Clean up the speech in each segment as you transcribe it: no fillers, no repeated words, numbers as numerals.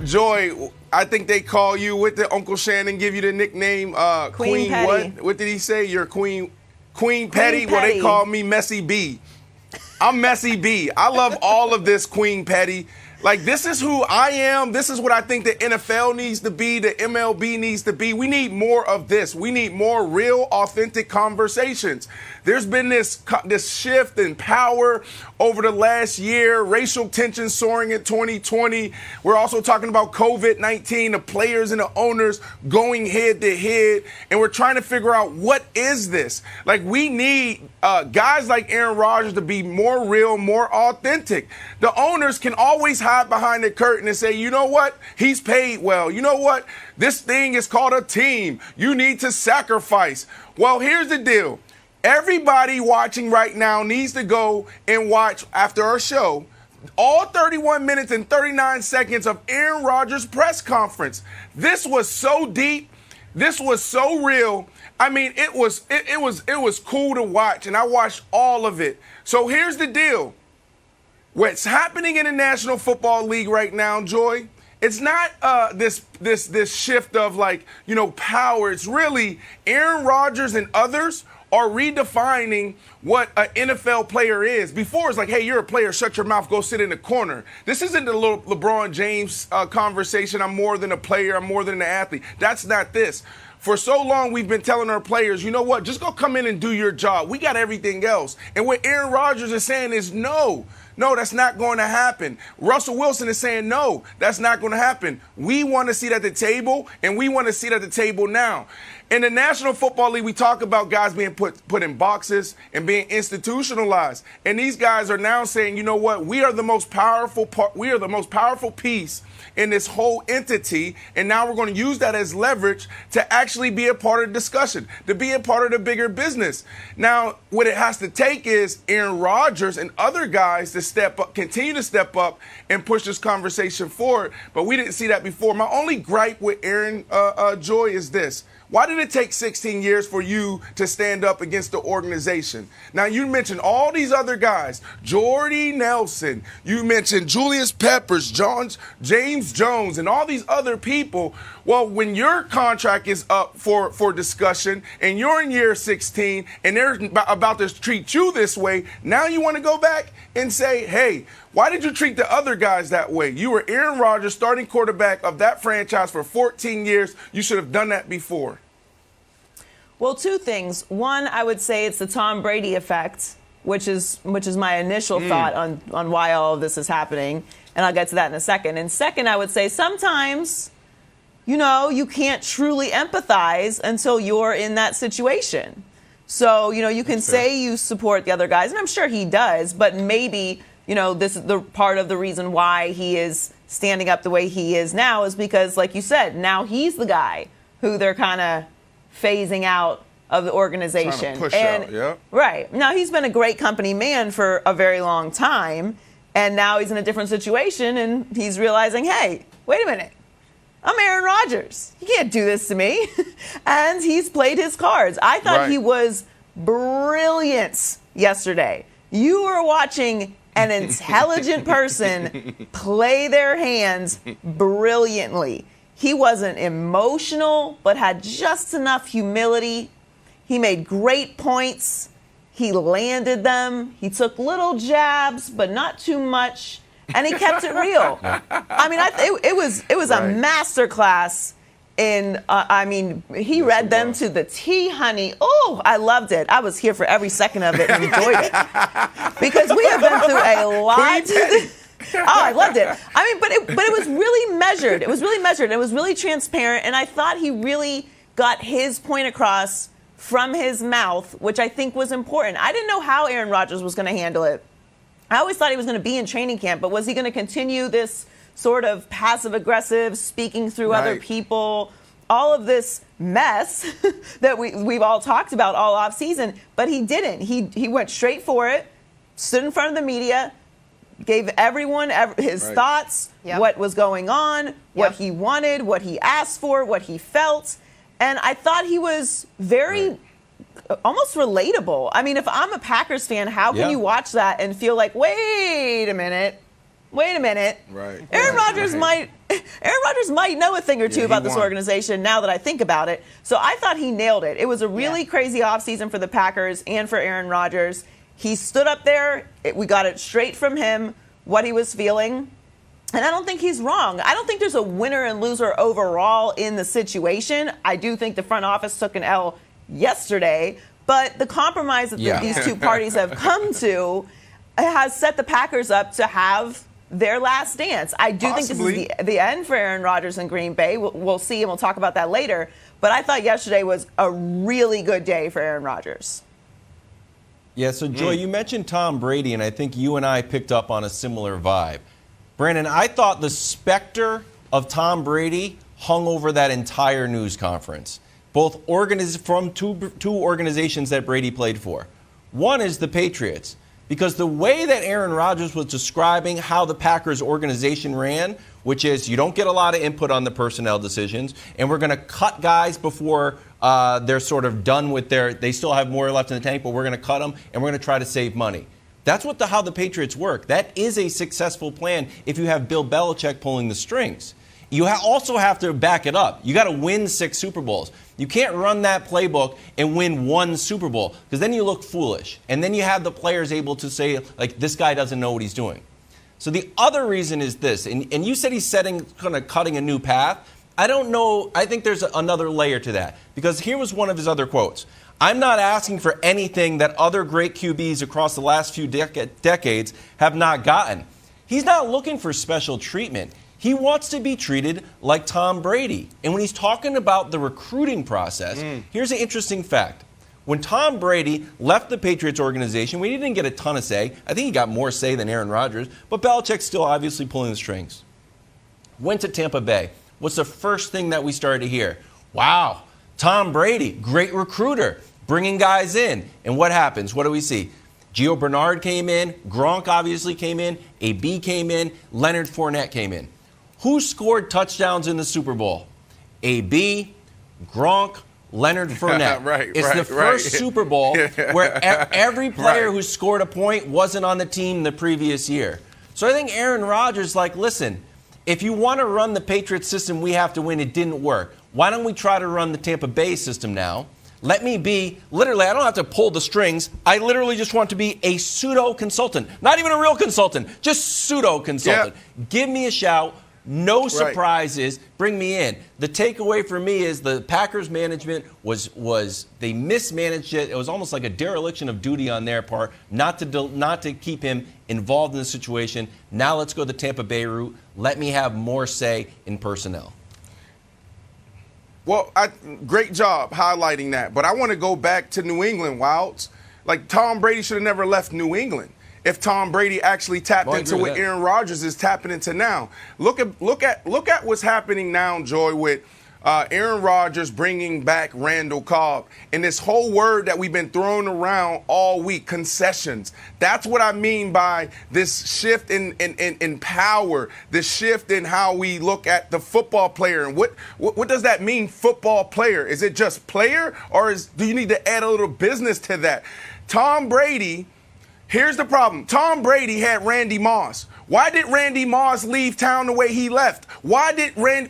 Joy, I think they call you, what did Uncle Shannon give you the nickname? Queen Petty. What did he say? You're Queen Petty? Well, they call me Messy B. I'm Messy B. I love all of this, Queen Petty. Like, this is who I am. This is what I think the NFL needs to be, the MLB needs to be. We need more of this. We need more real, authentic conversations. There's been this shift in power over the last year, racial tension soaring in 2020. We're also talking about COVID-19, the players and the owners going head to head, and we're trying to figure out what is this? Like, we need guys like Aaron Rodgers to be more real, more authentic. The owners can always hide behind the curtain and say, you know what? He's paid well. You know what? This thing is called a team. You need to sacrifice. Well, here's the deal. Everybody watching right now needs to go and watch, after our show, all 31 minutes and 39 seconds of Aaron Rodgers' press conference. This was so deep. This was so real. I mean, it was cool to watch, and I watched all of it. So here's the deal. What's happening in the National Football League right now, Joy, it's not this shift of, like, you know, power. It's really Aaron Rodgers and others are redefining what an NFL player is. Before, it's like, hey, you're a player, shut your mouth, go sit in the corner. This isn't the little LeBron James conversation, I'm more than a player, I'm more than an athlete. That's not this. For so long, we've been telling our players, you know what, just go come in and do your job. We got everything else. And what Aaron Rodgers is saying is no, that's not going to happen. Russell Wilson is saying, no, that's not going to happen. We want a seat at the table, and we want a seat at the table now. In the National Football League, we talk about guys being put in boxes and being institutionalized. And these guys are now saying, you know what, we are the most powerful piece in this whole entity, and now we're going to use that as leverage to actually be a part of the discussion, to be a part of the bigger business. Now, what it has to take is Aaron Rodgers and other guys to step up, continue to step up and push this conversation forward, but we didn't see that before. My only gripe with Aaron, Joy, is this. Why did it take 16 years for you to stand up against the organization? Now, you mentioned all these other guys, Jordy Nelson, you mentioned Julius Peppers, James Jones, and all these other people. Well, when your contract is up for discussion and you're in year 16 and they're about to treat you this way, now you want to go back and say, hey, why did you treat the other guys that way? You were Aaron Rodgers, starting quarterback of that franchise for 14 years. You should have done that before. Well, two things. One, I would say it's the Tom Brady effect, which is my initial thought on why all of this is happening. And I'll get to that in a second. And second, I would say sometimes, you know, you can't truly empathize until you're in that situation. So, you know, you can say you support the other guys, and I'm sure he does, but maybe, you know, this is the part of the reason why he is standing up the way he is now is because, like you said, now he's the guy who they're kind of phasing out of the organization. Trying to push out, yeah. Right. Now, he's been a great company man for a very long time, and now he's in a different situation, and he's realizing, hey, wait a minute. I'm Aaron Rodgers. You can't do this to me. And he's played his cards. I thought he was brilliant yesterday. You were watching an intelligent person play their hands brilliantly. He wasn't emotional, but had just enough humility. He made great points. He landed them. He took little jabs, but not too much. And he kept it real. I mean, it was a masterclass in, he read them to the T, honey. Oh, I loved it. I was here for every second of it and enjoyed it. Because we have been through a lot. Oh, I loved it. I mean, but it was really measured. It was really measured. It was really transparent. And I thought he really got his point across from his mouth, which I think was important. I didn't know how Aaron Rodgers was going to handle it. I always thought he was going to be in training camp, but was he going to continue this sort of passive-aggressive, speaking through other people, all of this mess that we've all talked about all offseason? But he didn't. He went straight for it, stood in front of the media, gave everyone his thoughts, what was going on, what he wanted, what he asked for, what he felt. And I thought he was very almost relatable. I mean, if I'm a Packers fan, how can you watch that and feel like, wait a minute. Right. Aaron Rodgers might Aaron Rodgers might know a thing or two about this organization now that I think about it. So I thought he nailed it. It was a really crazy offseason for the Packers and for Aaron Rodgers. He stood up there. We got it straight from him, what he was feeling. And I don't think he's wrong. I don't think there's a winner and loser overall in the situation. I do think the front office took an L yesterday. But the compromise that these two parties have come to has set the Packers up to have their last dance. I do think this is the end for Aaron Rodgers in Green Bay. We'll see, and we'll talk about that later. But I thought yesterday was a really good day for Aaron Rodgers. Yeah, so Joy, you mentioned Tom Brady, and I think you and I picked up on a similar vibe. Brandon, I thought the specter of Tom Brady hung over that entire news conference, both from two organizations that Brady played for. One is the Patriots, because the way that Aaron Rodgers was describing how the Packers organization ran, which is you don't get a lot of input on the personnel decisions, and we're going to cut guys before they're sort of done with they still have more left in the tank, but we're going to cut them, and we're going to try to save money. That's how the Patriots work. That is a successful plan if you have Bill Belichick pulling the strings. You also have to back it up. You got to win 6 Super Bowls. You can't run that playbook and win 1 Super Bowl because then you look foolish. And then you have the players able to say, like, this guy doesn't know what he's doing. So the other reason is this, and you said he's cutting a new path. I don't know. I think there's another layer to that because here was one of his other quotes. I'm not asking for anything that other great QBs across the last few decades have not gotten. He's not looking for special treatment. He wants to be treated like Tom Brady. And when he's talking about the recruiting process, here's an interesting fact. When Tom Brady left the Patriots organization, he didn't get a ton of say. I think he got more say than Aaron Rodgers, but Belichick's still obviously pulling the strings. Went to Tampa Bay. What's the first thing that we started to hear? Wow, Tom Brady, great recruiter, bringing guys in. And what happens? What do we see? Gio Bernard came in. Gronk obviously came in. AB came in. Leonard Fournette came in. Who scored touchdowns in the Super Bowl? AB, Gronk, Leonard Fournette. It's the first Super Bowl where every player who scored a point wasn't on the team the previous year. So I think Aaron Rodgers listen, if you want to run the Patriots system, we have to win. It didn't work. Why don't we try to run the Tampa Bay system now? Let me be, literally, I don't have to pull the strings. I literally just want to be a pseudo-consultant. Not even a real consultant, just pseudo-consultant. Yep. Give me a shout. No surprises. Bring me in. The takeaway for me is the Packers management was they mismanaged it. It was almost like a dereliction of duty on their part not to keep him involved in the situation. Now let's go the Tampa Bay route. Let me have more say in personnel. Well, great job highlighting that. But I want to go back to New England, Wilds. Like, Tom Brady should have never left New England if Tom Brady actually tapped into what Aaron Rodgers is tapping into now. Look at what's happening now, Joy, with Aaron Rodgers bringing back Randall Cobb. And this whole word that we've been throwing around all week, concessions. That's what I mean by this shift in power, this shift in how we look at the football player. And what does that mean, football player? Is it just player, or do you need to add a little business to that? Tom Brady, here's the problem. Tom Brady had Randy Moss. Why did Randy Moss leave town the way he left? Why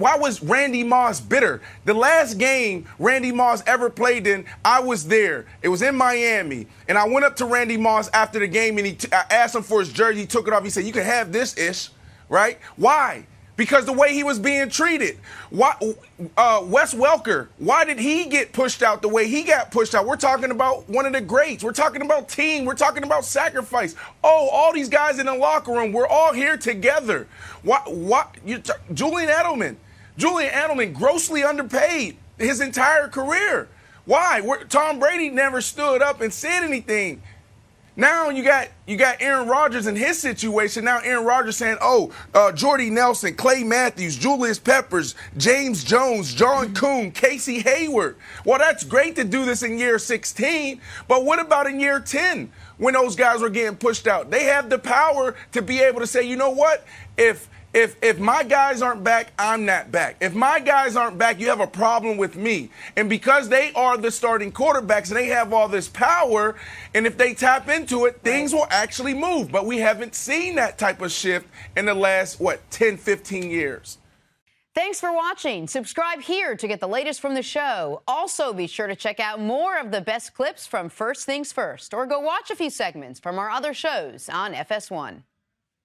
was Randy Moss bitter? The last game Randy Moss ever played in, I was there. It was in Miami. And I went up to Randy Moss after the game, and I asked him for his jersey. He took it off. He said, "You can have this, Ish." Right? Why? Because the way he was being treated. Why, Wes Welker, why did he get pushed out the way he got pushed out? We're talking about one of the greats. We're talking about team. We're talking about sacrifice. Oh, all these guys in the locker room, we're all here together. Julian Edelman, grossly underpaid his entire career. Why? Tom Brady never stood up and said anything. Now you got Aaron Rodgers in his situation. Now Aaron Rodgers saying, Jordy Nelson, Clay Matthews, Julius Peppers, James Jones, John Kuhn, Casey Hayward. Well, that's great to do this in year 16, but what about in year 10 when those guys were getting pushed out? They have the power to be able to say, you know what, if my guys aren't back, I'm not back. If my guys aren't back, you have a problem with me. And because they are the starting quarterbacks and they have all this power, and if they tap into it, things will actually move. But we haven't seen that type of shift in the last, 10, 15 years. Thanks for watching. Subscribe here to get the latest from the show. Also, be sure to check out more of the best clips from First Things First, or go watch a few segments from our other shows on FS1.